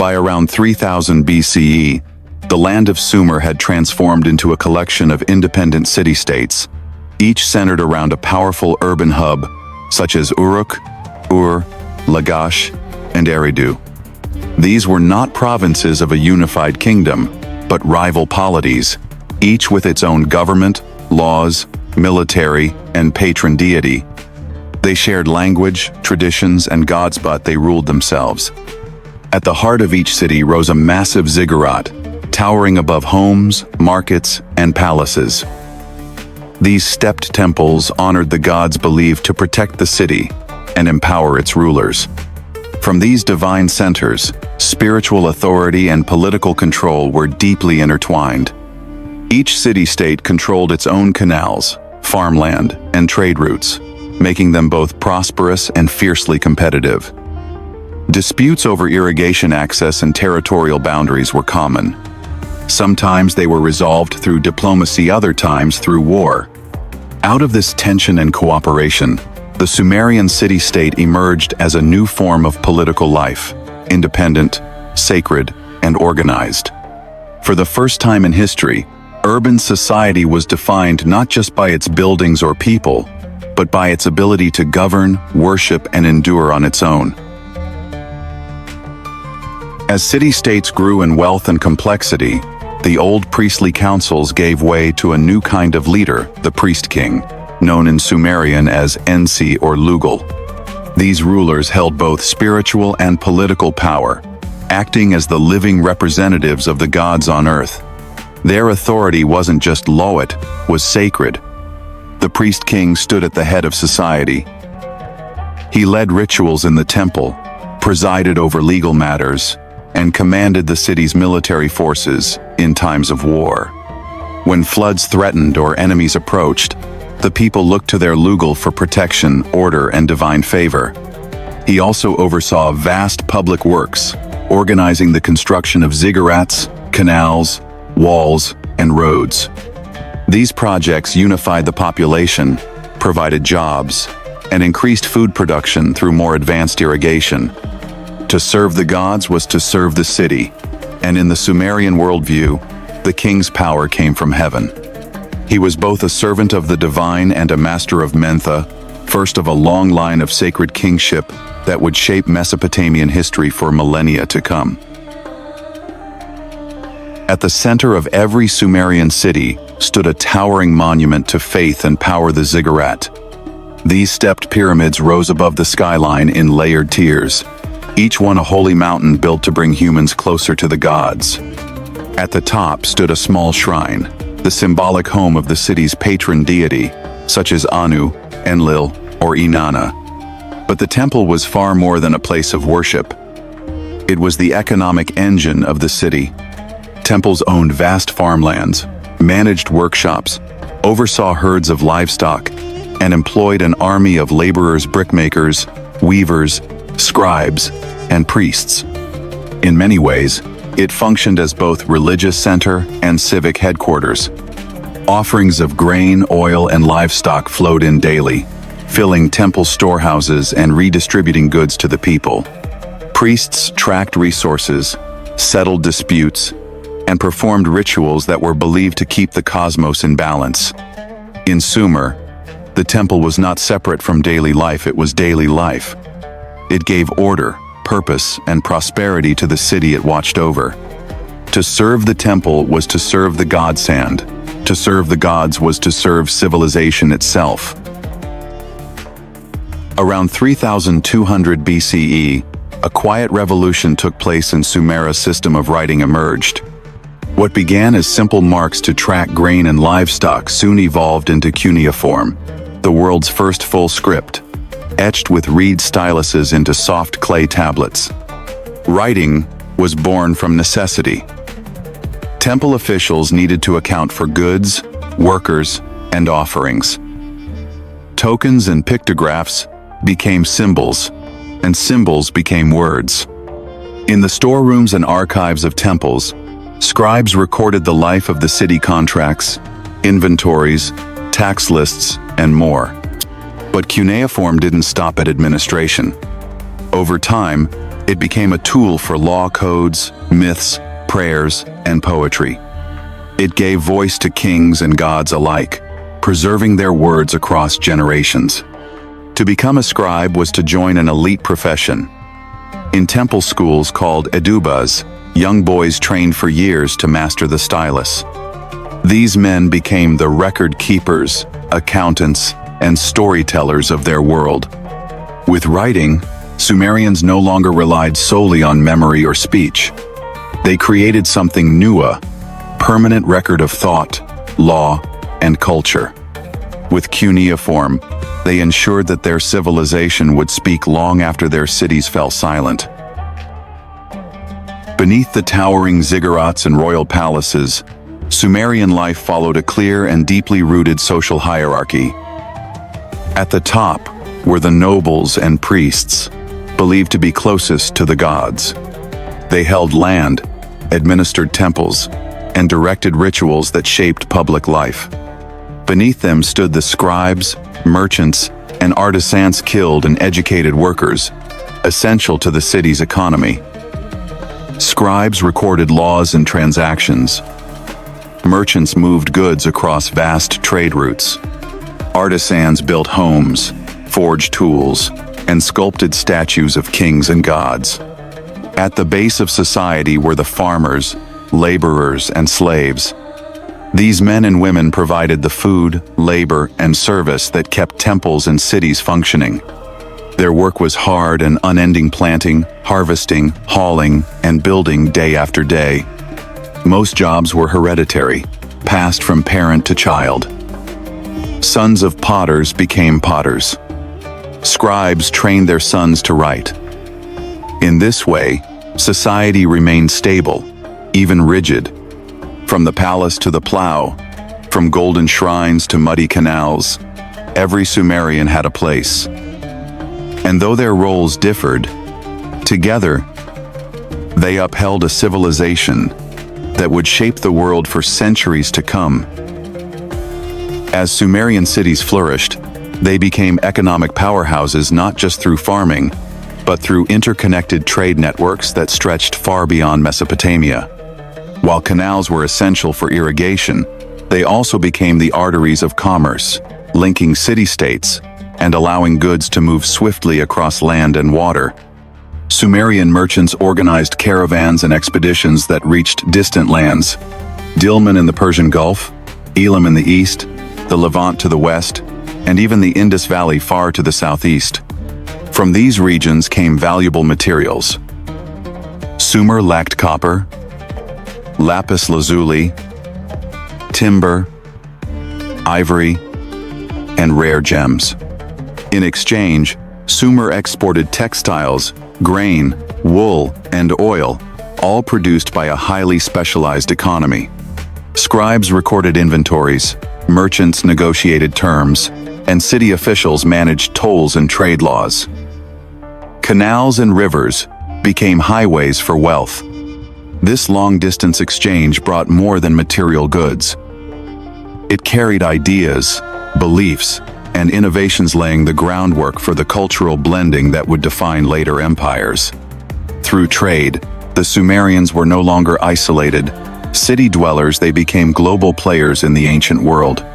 By around 3000 BCE, the land of Sumer had transformed into a collection of independent city-states, each centered around a powerful urban hub, such as Uruk, Lagash, and Eridu. These were not provinces of a unified kingdom, but rival polities, each with its own government, laws, military, and patron deity. They shared language, traditions, and gods, but they ruled themselves. At the heart of each city rose a massive ziggurat, towering above homes, markets, and palaces. These stepped temples honored the gods believed to protect the city and empower its rulers. From these divine centers, spiritual authority and political control were deeply intertwined. Each city-state controlled its own canals, farmland, and trade routes, making them both prosperous and fiercely competitive. Disputes over irrigation access and territorial boundaries were common. Sometimes they were resolved through diplomacy, other times through war. Out of this tension and cooperation, the Sumerian city-state emerged as a new form of political life, independent, sacred, and organized. For the first time in history, urban society was defined not just by its buildings or people, but by its ability to govern, worship, and endure on its own. As city-states grew in wealth and complexity, the old priestly councils gave way to a new kind of leader, the priest-king, known in Sumerian as ensí or lugal. These rulers held both spiritual and political power, acting as the living representatives of the gods on earth. Their authority wasn't just law, it was sacred. The priest-king stood at the head of society. He led rituals in the temple, presided over legal matters, and commanded the city's military forces in times of war. When floods threatened or enemies approached, the people looked to their lugal for protection, order, and divine favor. He also oversaw vast public works, organizing the construction of ziggurats, canals, walls, and roads. These projects unified the population, provided jobs, and increased food production through more advanced irrigation. To serve the gods was to serve the city, and in the Sumerian worldview, the king's power came from heaven. He was both a servant of the divine and a master of Mentha, first of a long line of sacred kingship that would shape Mesopotamian history for millennia to come. At the center of every Sumerian city stood a towering monument to faith and power, the ziggurat. These stepped pyramids rose above the skyline in layered tiers, each one a holy mountain built to bring humans closer to the gods. At the top stood a small shrine, the symbolic home of the city's patron deity, such as Anu, Enlil, or Inanna. But the temple was far more than a place of worship. It was the economic engine of the city. Temples owned vast farmlands, managed workshops, oversaw herds of livestock, and employed an army of laborers, brickmakers, weavers, scribes, and priests. In many ways, it functioned as both religious center and civic headquarters. Offerings of grain, oil, and livestock flowed in daily, filling temple storehouses and redistributing goods to the people. Priests tracked resources, settled disputes, and performed rituals that were believed to keep the cosmos in balance. In Sumer, the temple was not separate from daily life, it was daily life. It gave order, purpose, and prosperity to the city it watched over. To serve the temple was to serve the god's hand. To serve the gods was to serve civilization itself. Around 3200 BCE, a quiet revolution took place in Sumer's system of writing emerged. What began as simple marks to track grain and livestock soon evolved into cuneiform, the world's first full script, etched with reed styluses into soft clay tablets. Writing was born from necessity. Temple officials needed to account for goods, workers, and offerings. Tokens and pictographs became symbols, and symbols became words. In the storerooms and archives of temples, scribes recorded the life of the city, contracts, inventories, tax lists, and more. But cuneiform didn't stop at administration. Over time, It became a tool for law codes, myths, prayers, and poetry. It gave voice to kings and gods alike, preserving their words across generations. To become a scribe was to join an elite profession. In temple schools called edubas, young boys trained for years to master the stylus. These men became the record keepers, accountants, and storytellers of their world. With writing, Sumerians no longer relied solely on memory or speech. They created something new, a permanent record of thought, law, and culture. With cuneiform, they ensured that their civilization would speak long after their cities fell silent. Beneath the towering ziggurats and royal palaces, Sumerian life followed a clear and deeply rooted social hierarchy. At the top were the nobles and priests, believed to be closest to the gods. They held land, administered temples, and directed rituals that shaped public life. Beneath them stood the scribes, merchants, and artisans, skilled and educated workers, essential to the city's economy. Scribes recorded laws and transactions. Merchants moved goods across vast trade routes. Artisans built homes, forged tools, and sculpted statues of kings and gods. At the base of society were the farmers, laborers, and slaves. These men and women provided the food, labor, and service that kept temples and cities functioning. Their work was hard and unending, planting, harvesting, hauling, and building day after day. Most jobs were hereditary, passed from parent to child. Sons of potters became potters. Scribes trained their sons to write. In this way, society remained stable, even rigid. From the palace to the plow, from golden shrines to muddy canals, every Sumerian had a place. And though their roles differed, together, they upheld a civilization that would shape the world for centuries to come. As Sumerian cities flourished, they became economic powerhouses not just through farming, but through interconnected trade networks that stretched far beyond Mesopotamia. While canals were essential for irrigation, they also became the arteries of commerce, linking city-states and allowing goods to move swiftly across land and water. Sumerian merchants organized caravans and expeditions that reached distant lands. Dilmun in the Persian Gulf, Elam in the east, the Levant to the west, and even the Indus Valley far to the southeast. From these regions came valuable materials. Sumer lacked copper, lapis lazuli, timber, ivory, and rare gems. In exchange, Sumer exported textiles, grain, wool, and oil, all produced by a highly specialized economy. Scribes recorded inventories, merchants negotiated terms, and city officials managed tolls and trade laws. Canals and rivers became highways for wealth. This long-distance exchange brought more than material goods. It carried ideas, beliefs, and innovations, laying the groundwork for the cultural blending that would define later empires. Through trade, the Sumerians were no longer isolated. City dwellers, they became global players in the ancient world.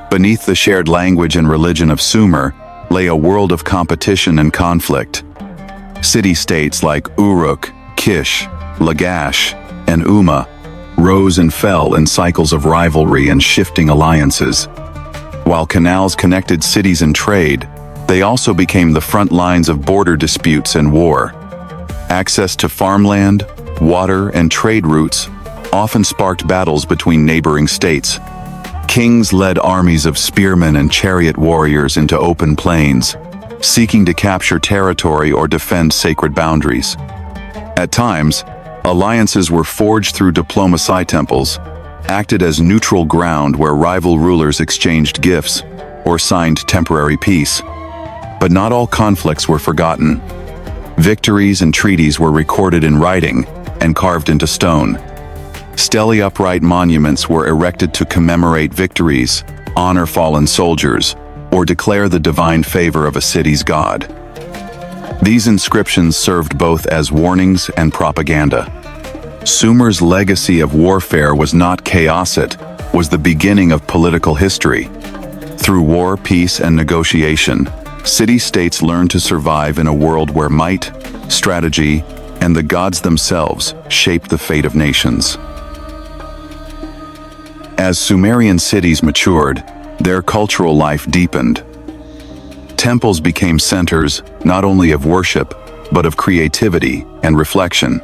Beneath the shared language and religion of Sumer lay a world of competition and conflict. City-states like Uruk, Kish, Lagash, and Umma rose and fell in cycles of rivalry and shifting alliances. While canals connected cities and trade, they also became the front lines of border disputes and war. Access to farmland, water, and trade routes often sparked battles between neighboring states. Kings led armies of spearmen and chariot warriors into open plains, seeking to capture territory or defend sacred boundaries. At times, alliances were forged through diplomacy. Temples acted as neutral ground where rival rulers exchanged gifts or signed temporary peace. But not all conflicts were forgotten. Victories and treaties were recorded in writing and carved into stone. Stellar upright monuments were erected to commemorate victories, honor fallen soldiers, or declare the divine favor of a city's god. These inscriptions served both as warnings and propaganda. Sumer's legacy of warfare was not chaos, it was the beginning of political history. Through war, peace, and negotiation, city-states learned to survive in a world where might, strategy, and the gods themselves shaped the fate of nations. As Sumerian cities matured, their cultural life deepened. Temples became centers not only of worship, but of creativity and reflection.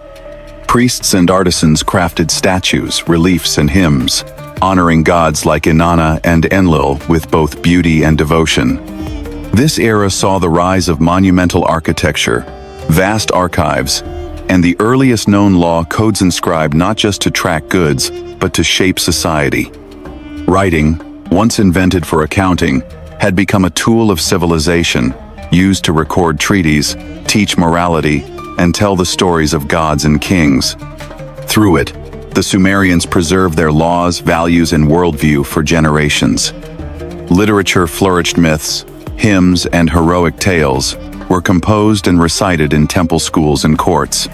Priests and artisans crafted statues, reliefs, and hymns, honoring gods like Inanna and Enlil with both beauty and devotion. This era saw the rise of monumental architecture, vast archives, and the earliest known law codes inscribed not just to track goods, but to shape society. Writing, once invented for accounting, had become a tool of civilization, used to record treaties, teach morality, and tell the stories of gods and kings. Through it, the Sumerians preserved their laws, values, and worldview for generations. Literature flourished. Myths, hymns, and heroic tales were composed and recited in temple schools and courts.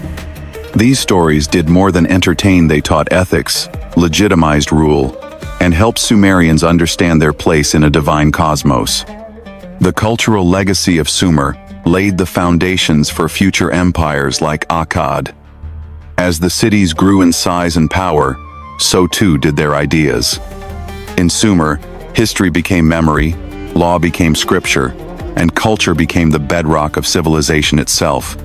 These stories did more than entertain. They taught ethics, legitimized rule, and helped Sumerians understand their place in a divine cosmos. The cultural legacy of Sumer laid the foundations for future empires like Akkad. As the cities grew in size and power, so too did their ideas. In Sumer, history became memory, law became scripture, and culture became the bedrock of civilization itself.